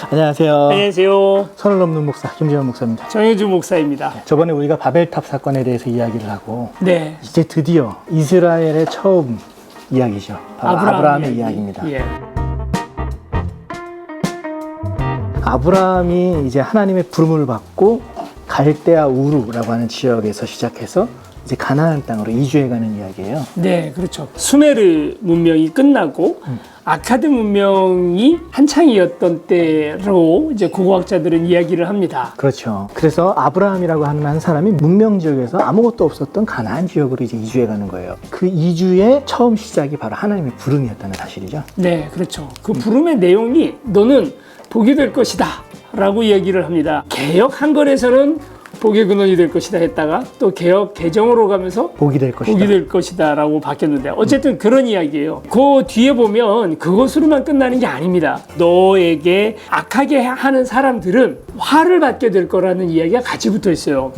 안녕하세요. 안녕하세요. 선을 넘는 목사 김재현 목사입니다. 정혜주 목사입니다. 저번에 우리가 바벨탑 사건에 대해서 이야기를 하고 네. 이제 드디어 이스라엘의 처음 이야기죠. 바로 아브라함의 이야기입니다. 예. 아브라함이 이제 하나님의 부름을 받고 갈대아 우르라고 하는 지역에서 시작해서 이제 가나안 땅으로 이주해가는 이야기예요. 네, 그렇죠. 수메르 문명이 끝나고 아카드 문명이 한창이었던 때로 이제 고고학자들은 이야기를 합니다. 그렇죠. 그래서 아브라함이라고 하는 한 사람이 문명 지역에서 아무것도 없었던 가나안 지역으로 이제 이주해가는 거예요. 그 이주의 처음 시작이 바로 하나님의 부름이었다는 사실이죠. 네, 그렇죠. 그 부름의 내용이 너는 복이 될 것이다 라고 이야기를 합니다. 개역 한글에서는 복의 근원이 될 것이다 했다가 또 개역 개정으로 가면서 복이 될 것이다. 복이 될 것이다 라고 바뀌었는데 어쨌든 그런 이야기예요. 그 뒤에 보면 그것으로만 끝나는 게 아닙니다. 너에게 악하게 하는 사람들은 화를 받게 될 거라는 이야기가 같이 붙어 있어요.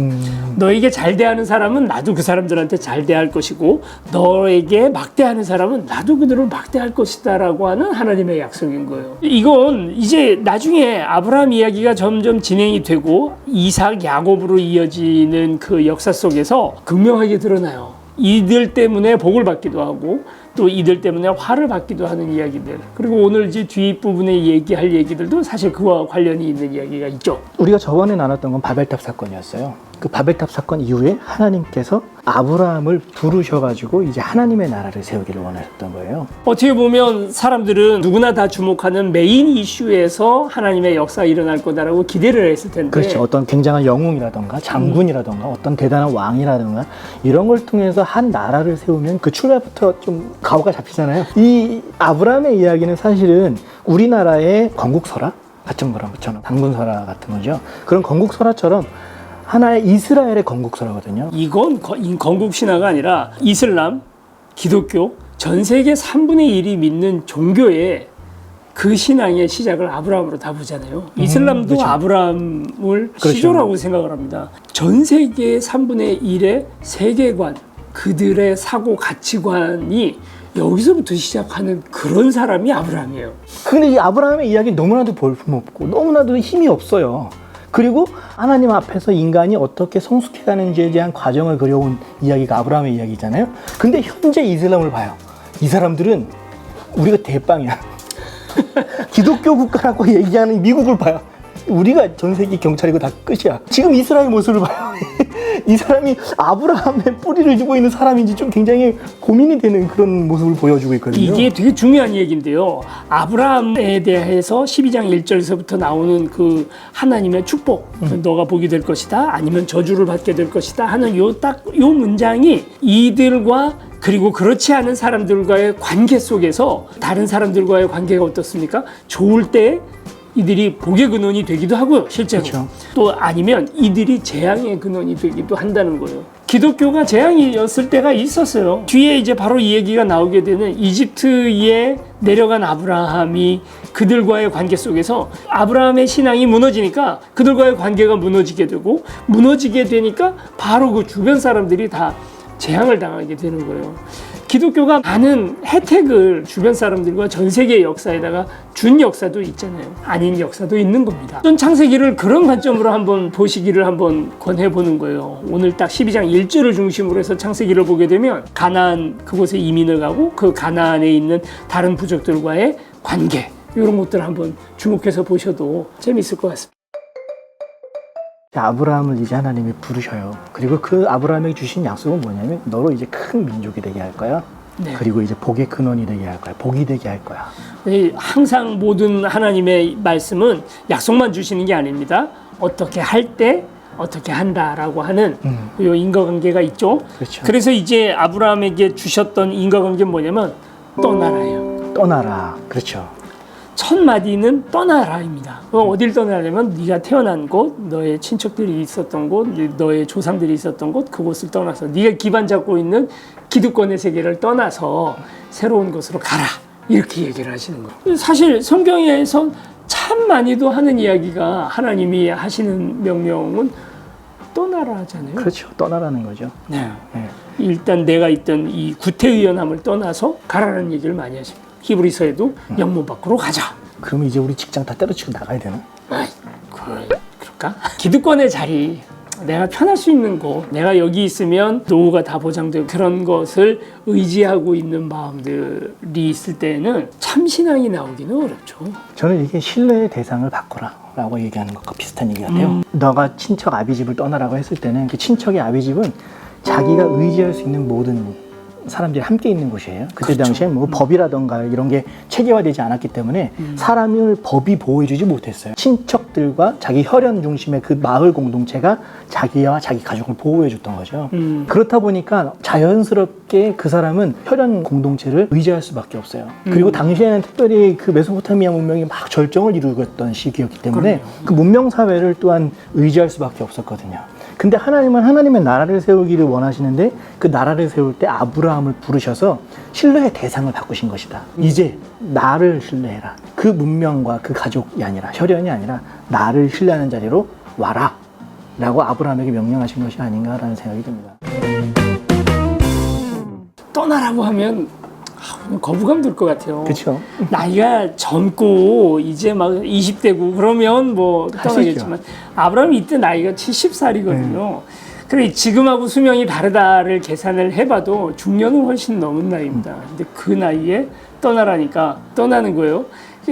너에게 잘 대하는 사람은 나도 그 사람들한테 잘 대할 것이고 너에게 막대하는 사람은 나도 그들을 막대할 것이다 라고 하는 하나님의 약속인 거예요. 이건 이제 나중에 아브라함 이야기가 점점 진행이 되고 이삭, 야곱으로 이어지는 그 역사 속에서 극명하게 드러나요. 이들 때문에 복을 받기도 하고 또 이들 때문에 화를 받기도 하는 이야기들, 그리고 오늘 이제 뒷부분에 얘기할 얘기들도 사실 그와 관련이 있는 이야기가 있죠. 우리가 저번에 나눴던 건 바벨탑 사건이었어요. 그 바벨탑 사건 이후에 하나님께서 아브라함을 부르셔가지고 이제 하나님의 나라를 세우기를 원하셨던 거예요. 어떻게 보면 사람들은 누구나 다 주목하는 메인 이슈에서 하나님의 역사가 일어날 거다라고 기대를 했을 텐데, 그렇죠. 어떤 굉장한 영웅이라던가 장군이라던가 어떤 대단한 왕이라던가 이런 걸 통해서 한 나라를 세우면 그 출발부터 좀 가오가 잡히잖아요. 이 아브라함의 이야기는 사실은 우리나라의 건국설화 같은 거랑 그렇잖아요. 단군설화 같은 거죠. 그런 건국설화처럼 하나의 이스라엘의 건국설화거든요. 이건 건국 신화가 아니라 이슬람, 기독교, 전 세계 3분의 1이 믿는 종교의 그 신앙의 시작을 아브라함으로 다 보잖아요. 이슬람도 그렇죠. 아브라함을 그렇죠. 시조라고 생각을 합니다. 전 세계 3분의 1의 세계관, 그들의 사고 가치관이 여기서부터 시작하는 그런 사람이 아브라함이에요. 근데 이 아브라함의 이야기 너무나도 볼품없고 너무나도 힘이 없어요. 그리고 하나님 앞에서 인간이 어떻게 성숙해가는지에 대한 과정을 그려온 이야기가 아브라함의 이야기잖아요. 근데 현재 이슬람을 봐요. 이 사람들은 우리가 대빵이야. 기독교 국가라고 얘기하는 미국을 봐요. 우리가 전 세계 경찰이고 다 끝이야. 지금 이스라엘 모습을 봐요. 이 사람이 아브라함의 뿌리를 주고 있는 사람인지 좀 굉장히 고민이 되는 그런 모습을 보여주고 있거든요. 이게 되게 중요한 얘기인데요. 아브라함에 대해서 12장 1절에서부터 나오는 그 하나님의 축복, 너가 복이 될 것이다, 아니면 저주를 받게 될 것이다 하는 요 문장이 이들과 그리고 그렇지 않은 사람들과의 관계 속에서 다른 사람들과의 관계가 어떻습니까? 좋을 때 이들이 복의 근원이 되기도 하고요, 실제로. 그렇죠. 또 아니면 이들이 재앙의 근원이 되기도 한다는 거예요. 기독교가 재앙이었을 때가 있었어요. 뒤에 이제 바로 이 얘기가 나오게 되는 이집트에 내려간 아브라함이 그들과의 관계 속에서 아브라함의 신앙이 무너지니까 그들과의 관계가 무너지게 되고, 무너지게 되니까 바로 그 주변 사람들이 다 재앙을 당하게 되는 거예요. 기독교가 많은 혜택을 주변 사람들과 전 세계 역사에다가 준 역사도 있잖아요. 아닌 역사도 있는 겁니다. 전 창세기를 그런 관점으로 한번 보시기를 한번 권해보는 거예요. 오늘 딱 12장 1절을 중심으로 해서 창세기를 보게 되면 가나안 그곳에 이민을 가고 그 가나안에 있는 다른 부족들과의 관계, 이런 것들을 한번 주목해서 보셔도 재미있을 것 같습니다. 아브라함을 이제 하나님이 부르셔요. 그리고 그 아브라함에게 주신 약속은 뭐냐면 너로 이제 큰 민족이 되게 할 거야. 네. 그리고 이제 복의 근원이 되게 할 거야. 복이 되게 할 거야. 항상 모든 하나님의 말씀은 약속만 주시는 게 아닙니다. 어떻게 할 때 어떻게 한다라고 하는 요 인과관계가 있죠. 그렇죠. 그래서 이제 아브라함에게 주셨던 인과관계는 뭐냐면 떠나라예요. 떠나라. 그렇죠. 첫 마디는 떠나라입니다. 어딜 떠나려면 네가 태어난 곳, 너의 친척들이 있었던 곳, 너의 조상들이 있었던 곳, 그곳을 떠나서 네가 기반 잡고 있는 기득권의 세계를 떠나서 새로운 곳으로 가라, 이렇게 얘기를 하시는 거예요. 사실 성경에서 참 많이도 하는 이야기가 하나님이 하시는 명령은 떠나라 하잖아요. 그렇죠. 떠나라는 거죠. 네. 네. 일단 내가 있던 이 구태의연함을 떠나서 가라는 얘기를 많이 하십니다. 히브리서에도 영문 밖으로 가자, 그러면 이제 우리 직장 다 때려치고 나가야 되나? 아이, 그럴까? 기득권의 자리, 내가 편할 수 있는 곳, 내가 여기 있으면 노후가 다 보장되고 그런 것을 의지하고 있는 마음들이 있을 때는 참신앙이 나오기는 어렵죠. 저는 이게 신뢰의 대상을 바꾸라 라고 얘기하는 것과 비슷한 얘기 같아요. 너가 친척 아비집을 떠나라고 했을 때는 그 친척의 아비집은 자기가 의지할 수 있는 모든 사람들이 함께 있는 곳이에요. 그때 그렇죠. 당시에 뭐 법이라던가 이런 게 체계화되지 않았기 때문에 사람을 법이 보호해주지 못했어요. 친척들과 자기 혈연 중심의 그 마을 공동체가 자기와 자기 가족을 보호해줬던 거죠. 그렇다 보니까 자연스럽게 그 사람은 혈연 공동체를 의지할 수밖에 없어요. 그리고 당시에는 특별히 그 메소포타미아 문명이 막 절정을 이루고 있던 시기였기 때문에 그 문명 사회를 또한 의지할 수밖에 없었거든요. 근데 하나님은 하나님의 나라를 세우기를 원하시는데 그 나라를 세울 때 아브라함을 부르셔서 신뢰의 대상을 바꾸신 것이다. 이제 나를 신뢰해라. 그 문명과 그 가족이 아니라 혈연이 아니라 나를 신뢰하는 자리로 와라 라고 아브라함에게 명령하신 것이 아닌가라는 생각이 듭니다. 떠나라고 하면 거부감 들 것 같아요. 그렇죠. 나이가 젊고 이제 막 20대고 그러면 뭐 수 떠나겠지만 아브라함이 이때 나이가 70살이거든요. 그래 지금하고 수명이 다르다를 계산을 해봐도 중년은 훨씬 넘은 나이입니다. 근데 그 나이에 떠나라니까 떠나는 거예요.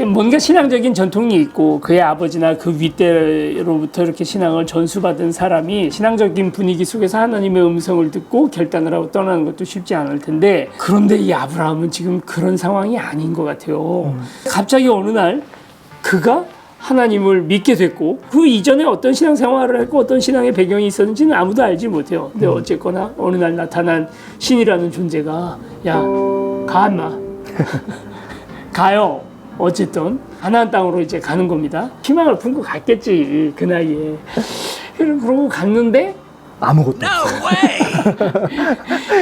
뭔가 신앙적인 전통이 있고 그의 아버지나 그 윗대로부터 이렇게 신앙을 전수받은 사람이 신앙적인 분위기 속에서 하나님의 음성을 듣고 결단을 하고 떠나는 것도 쉽지 않을 텐데 그런데 이 아브라함은 지금 그런 상황이 아닌 것 같아요. 갑자기 어느 날 그가 하나님을 믿게 됐고 그 이전에 어떤 신앙생활을 했고 어떤 신앙의 배경이 있었는지는 아무도 알지 못해요. 근데 어쨌거나 어느 날 나타난 신이라는 존재가 야, 가 인마 가요. 어쨌든 가나안 땅으로 이제 가는 겁니다. 희망을 품고 갔겠지 그 나이에. 그러고 갔는데 아무것도 없어요.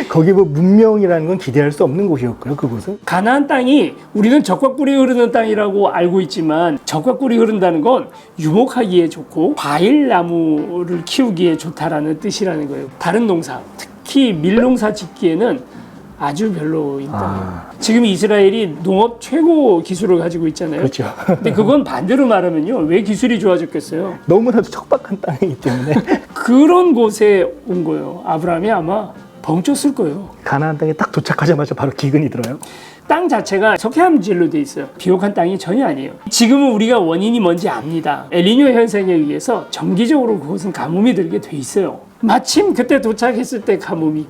거기 뭐 문명이라는 건 기대할 수 없는 곳이었고요. 그곳은. 가나안 땅이 우리는 적과 꿀이 흐르는 땅이라고 알고 있지만 적과 꿀이 흐른다는 건 유목하기에 좋고 과일나무를 키우기에 좋다라는 뜻이라는 거예요. 다른 농사, 특히 밀농사 짓기에는 아주 별로입니다. 지금 이스라엘이 농업 최고 기술을 가지고 있잖아요. 그렇죠. 근데 그건 반대로 말하면요. 왜 기술이 좋아졌겠어요? 너무나도 척박한 땅이기 때문에 그런 곳에 온 거예요. 아브라함이 아마 벙쪘을 거예요. 가나안 땅에 딱 도착하자마자 바로 기근이 들어요. 땅 자체가 석회암질로 돼 있어요. 비옥한 땅이 전혀 아니에요. 지금은 우리가 원인이 뭔지 압니다. 엘니뇨 현상에 의해서 정기적으로 그곳은 가뭄이 들게 돼 있어요. 마침 그때 도착했을 때 가뭄이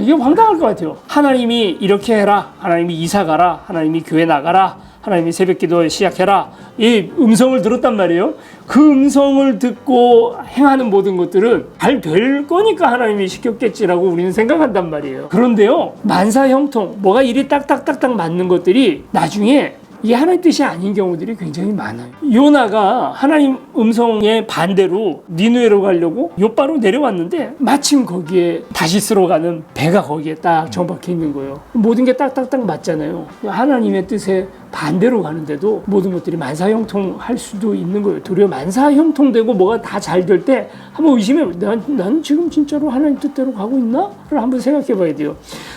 이게 황당할 것 같아요. 하나님이 이렇게 해라, 하나님이 이사 가라, 하나님이 교회 나가라, 하나님이 새벽기도 시작해라, 이 음성을 들었단 말이에요. 그 음성을 듣고 행하는 모든 것들은 잘 될 거니까 하나님이 시켰겠지라고 우리는 생각한단 말이에요. 그런데요, 만사형통 뭐가 일이 딱딱딱딱 맞는 것들이 나중에 이게 하나님 뜻이 아닌 경우들이 굉장히 많아요. 요나가 하나님 음성의 반대로 니느웨로 가려고 요바로 내려왔는데 마침 거기에 다시스로 가는 배가 거기에 딱 정박해 있는 거예요. 모든 게 딱딱딱 맞잖아요. 하나님의 뜻에 반대로 가는데도 모든 것들이 만사형통할 수도 있는 거예요. 도리어 만사형통되고 뭐가 다 잘 될 때 한번 의심해. 난 지금 진짜로 하나님 뜻대로 가고 있나? 를 한번 생각해 봐야 돼요.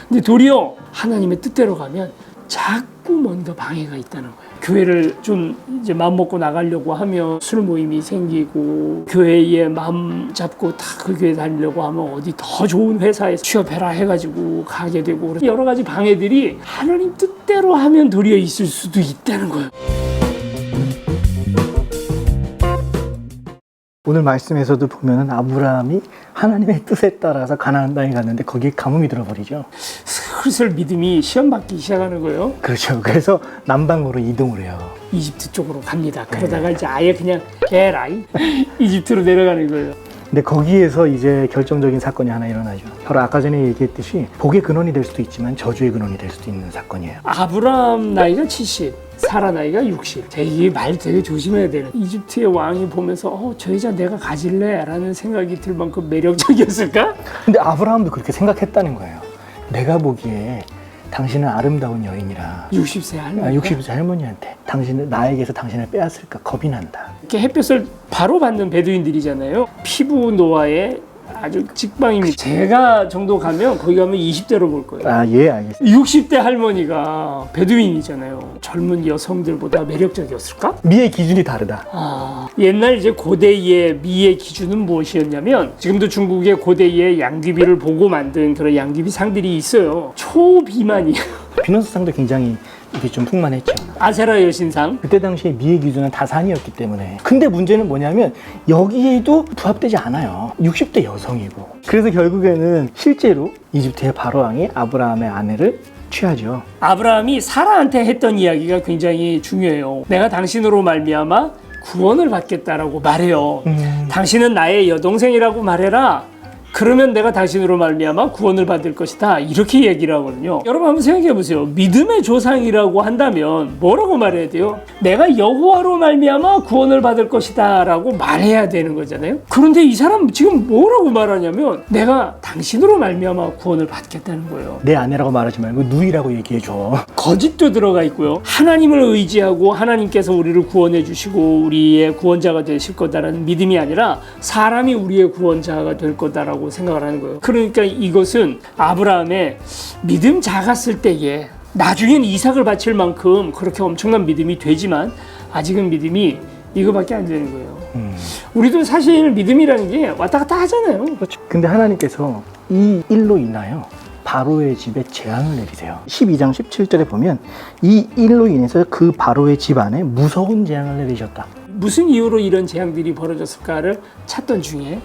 근데 도리어 하나님의 뜻대로 가면 자꾸 뭔가 방해가 있다는 거예요. 교회를 좀 이제 마음 먹고 나가려고 하면 술 모임이 생기고 교회에 마음 잡고 다 그 교회 다니려고 하면 어디 더 좋은 회사에 취업해라 해가지고 가게 되고 여러 가지 방해들이 하나님 뜻대로 하면 도리어 있을 수도 있다는 거예요. 오늘 말씀에서도 보면은 아브라함이 하나님의 뜻에 따라서 가나안 땅에 갔는데 거기에 가뭄이 들어버리죠. 슬슬 믿음이 시험받기 시작하는 거예요. 그렇죠. 그래서 남방으로 이동을 해요. 이집트 쪽으로 갑니다. 그러다가 이제 아예 그냥 에라이 이집트로 내려가는 거예요. 근데 거기에서 이제 결정적인 사건이 하나 일어나죠. 바로 아까 전에 얘기했듯이 복의 근원이 될 수도 있지만 저주의 근원이 될 수도 있는 사건이에요. 아브라함 나이가 70, 사라 나이가 60. 이 말 되게 조심해야 돼요. 이집트의 왕이 보면서 저 여자 내가 가질래? 라는 생각이 들 만큼 매력적이었을까? 근데 아브라함도 그렇게 생각했다는 거예요. 내가 보기에 당신은 아름다운 여인이라 60세 할머니. 60세 할머니한테 나에게서 당신을 빼앗을까 겁이 난다. 이렇게 햇볕을 바로 받는 베두인들이잖아요. 피부 노화에 아주 직방입니다. 제가 정도 가면 거기 가면 20대로 볼 거예요. 아, 예, 알겠습니다. 60대 할머니가 베두인이잖아요. 젊은 여성들보다 매력적이었을까? 미의 기준이 다르다. 옛날 이제 고대의 미의 기준은 무엇이었냐면 지금도 중국의 고대의 양귀비를 보고 만든 그런 양귀비 상들이 있어요. 초비만이에요. 비너스상도 굉장히 이게 좀 풍만했죠. 아세라 여신상. 그때 당시에 미의 기준은 다산이었기 때문에. 근데 문제는 뭐냐면 여기에도 부합되지 않아요. 60대 여성이고. 그래서 결국에는 실제로 이집트의 바로왕이 아브라함의 아내를 취하죠. 아브라함이 사라한테 했던 이야기가 굉장히 중요해요. 내가 당신으로 말미암아 구원을 받겠다라고 말해요. 당신은 나의 여동생이라고 말해라. 그러면 내가 당신으로 말미암아 구원을 받을 것이다. 이렇게 얘기를 하거든요. 여러분 한번 생각해 보세요. 믿음의 조상이라고 한다면 뭐라고 말해야 돼요? 내가 여호와로 말미암아 구원을 받을 것이다 라고 말해야 되는 거잖아요. 그런데 이 사람 지금 뭐라고 말하냐면 내가 당신으로 말미암아 구원을 받겠다는 거예요. 내 아내라고 말하지 말고 누이라고 얘기해줘. 거짓도 들어가 있고요. 하나님을 의지하고 하나님께서 우리를 구원해 주시고 우리의 구원자가 되실 거다라는 믿음이 아니라 사람이 우리의 구원자가 될 거다라고 생각을 하는 거예요. 그러니까 이것은 아브라함의 믿음 작았을 때에 나중엔 이삭을 바칠 만큼 그렇게 엄청난 믿음이 되지만 아직은 믿음이 이거밖에 안 되는 거예요. 우리도 사실 믿음이라는 게 왔다 갔다 하잖아요. 그렇죠. 근데 하나님께서 이 일로 인하여 바로의 집에 재앙을 내리세요. 12장 17절에 보면 이 일로 인해서 그 바로의 집 안에 무서운 재앙을 내리셨다. 무슨 이유로 이런 재앙들이 벌어졌을까를 찾던 중에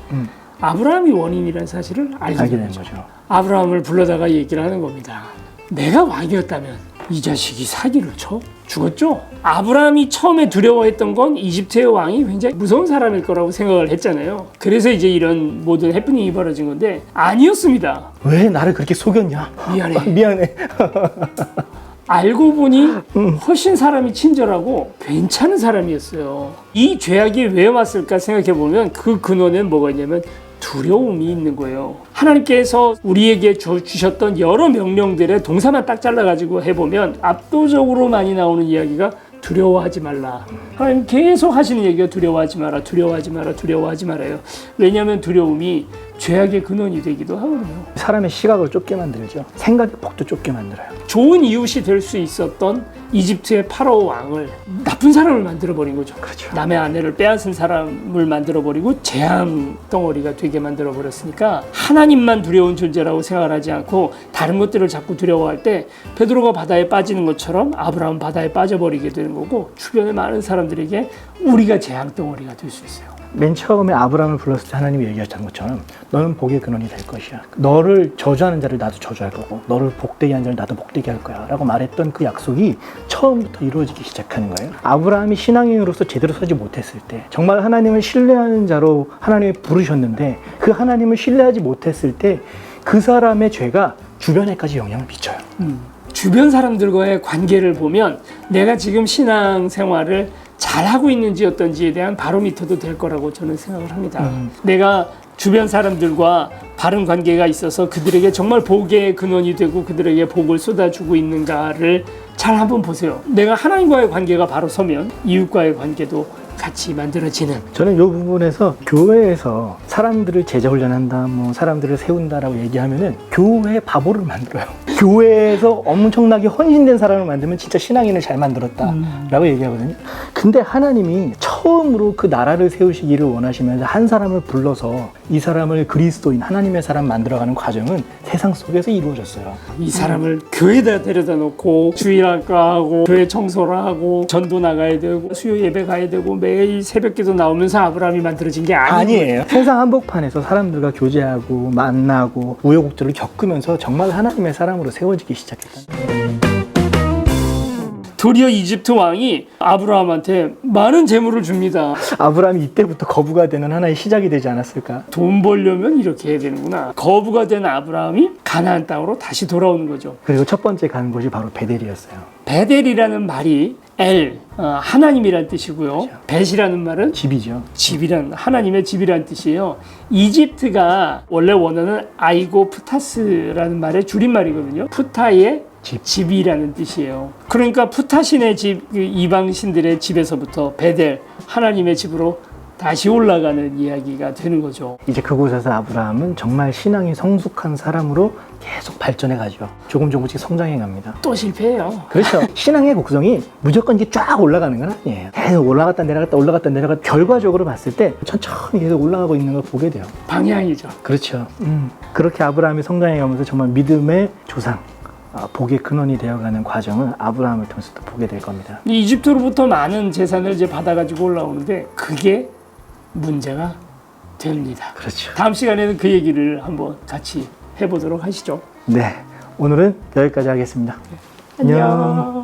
아브라함이 원인이라는 사실을 알게 된 거죠. 아브라함을 불러다가 얘기를 하는 겁니다. 내가 왕이었다면 이 자식이 사기를 쳐? 죽었죠? 아브라함이 처음에 두려워했던 건 이집트의 왕이 굉장히 무서운 사람일 거라고 생각을 했잖아요. 그래서 이제 이런 모든 해프닝이 벌어진 건데 아니었습니다. 왜 나를 그렇게 속였냐? 미안해. 미안해. 알고 보니 훨씬 사람이 친절하고 괜찮은 사람이었어요. 이 죄악이 왜 왔을까 생각해 보면 그 근원엔 뭐가 있냐면 두려움이 있는 거예요. 하나님께서 우리에게 주셨던 여러 명령들의 동사만 딱 잘라가지고 해보면 압도적으로 많이 나오는 이야기가 두려워하지 말라. 하나님 계속 하시는 얘기가 두려워하지 마라, 두려워하지 마라, 두려워하지 말아요. 왜냐하면 두려움이 죄악의 근원이 되기도 하거든요. 사람의 시각을 좁게 만들죠. 생각의 폭도 좁게 만들어요. 좋은 이웃이 될 수 있었던 이집트의 파라오 왕을 나쁜 사람을 만들어버린 거죠. 그렇죠. 남의 아내를 빼앗은 사람을 만들어버리고 재앙 덩어리가 되게 만들어버렸으니까 하나님만 두려운 존재라고 생각을 하지 않고 다른 것들을 자꾸 두려워할 때 베드로가 바다에 빠지는 것처럼 아브라함은 바다에 빠져버리게 되는 거고 주변의 많은 사람들에게 우리가 재앙 덩어리가 될 수 있어요. 맨 처음에 아브라함을 불렀을 때 하나님이 얘기하셨던 것처럼 너는 복의 근원이 될 것이야. 너를 저주하는 자를 나도 저주할 거고 너를 복되게 하는 자를 나도 복되게 할 거야 라고 말했던 그 약속이 처음부터 이루어지기 시작하는 거예요. 아브라함이 신앙인으로서 제대로 서지 못했을 때 정말 하나님을 신뢰하는 자로 하나님이 부르셨는데 그 하나님을 신뢰하지 못했을 때 그 사람의 죄가 주변에까지 영향을 미쳐요. 주변 사람들과의 관계를 보면 내가 지금 신앙생활을 잘하고 있는지 어떤지에 대한 바로미터도 될 거라고 저는 생각을 합니다. 내가 주변 사람들과 바른 관계가 있어서 그들에게 정말 복의 근원이 되고 그들에게 복을 쏟아주고 있는가를 잘 한번 보세요. 내가 하나님과의 관계가 바로 서면 이웃과의 관계도 같이 만들어지는. 저는 이 부분에서 교회에서 사람들을 제자 훈련한다, 뭐 사람들을 세운다라고 얘기하면은 교회 바보를 만들어요. 교회에서 엄청나게 헌신된 사람을 만들면 진짜 신앙인을 잘 만들었다라고 얘기하거든요. 근데 하나님이 처음으로 그 나라를 세우시기를 원하시면서 한 사람을 불러서 이 사람을 그리스도인 하나님의 사람 만들어가는 과정은 세상 속에서 이루어졌어요. 이 사람을 교회에다 데려다 놓고 주일학과 하고 교회 청소를 하고 전도 나가야 되고 수요 예배 가야 되고 매일 새벽기도 나오면서 아브라함이 만들어진 게 아니에요. 세상 한복판에서 사람들과 교제하고 만나고 우여곡절을 겪으면서 정말 하나님의 사람으로 세워지기 시작했다. 도리어 이집트 왕이 아브라함한테 많은 재물을 줍니다. 아브라함이 이때부터 거부가 되는 하나의 시작이 되지 않았을까? 돈 벌려면 이렇게 해야 되는구나. 거부가 된 아브라함이 가나안 땅으로 다시 돌아오는 거죠. 그리고 첫 번째 가는 곳이 바로 베델이었어요. 베델이라는 말이 하나님이란 뜻이고요. 벳이라는 말은 집이죠. 집이란 하나님의 집이란 뜻이에요. 이집트가 원래 원어는 아이고 푸타스라는 말의 줄임말이거든요. 푸타의 집이라는 뜻이에요. 그러니까 푸타신의 집, 이방신들의 집에서부터 베델, 하나님의 집으로 다시 올라가는 이야기가 되는 거죠. 이제 그곳에서 아브라함은 정말 신앙이 성숙한 사람으로 계속 발전해 가죠. 조금씩 성장해 갑니다. 또 실패해요. 그렇죠. 신앙의 곡성이 무조건 이게 쫙 올라가는 건 아니에요. 계속 올라갔다 내려갔다 올라갔다 내려갔다 결과적으로 봤을 때 천천히 계속 올라가고 있는 걸 보게 돼요. 방향이죠. 그렇죠. 그렇게 아브라함이 성장해 가면서 정말 믿음의 조상, 복의 근원이 되어가는 과정을 아브라함을 통해서 또 보게 될 겁니다. 이집트로부터 많은 재산을 이제 받아가지고 올라오는데 그게 문제가 됩니다. 그렇죠. 다음 시간에는 그 얘기를 한번 같이 해보도록 하시죠. 네, 오늘은 여기까지 하겠습니다. 안녕.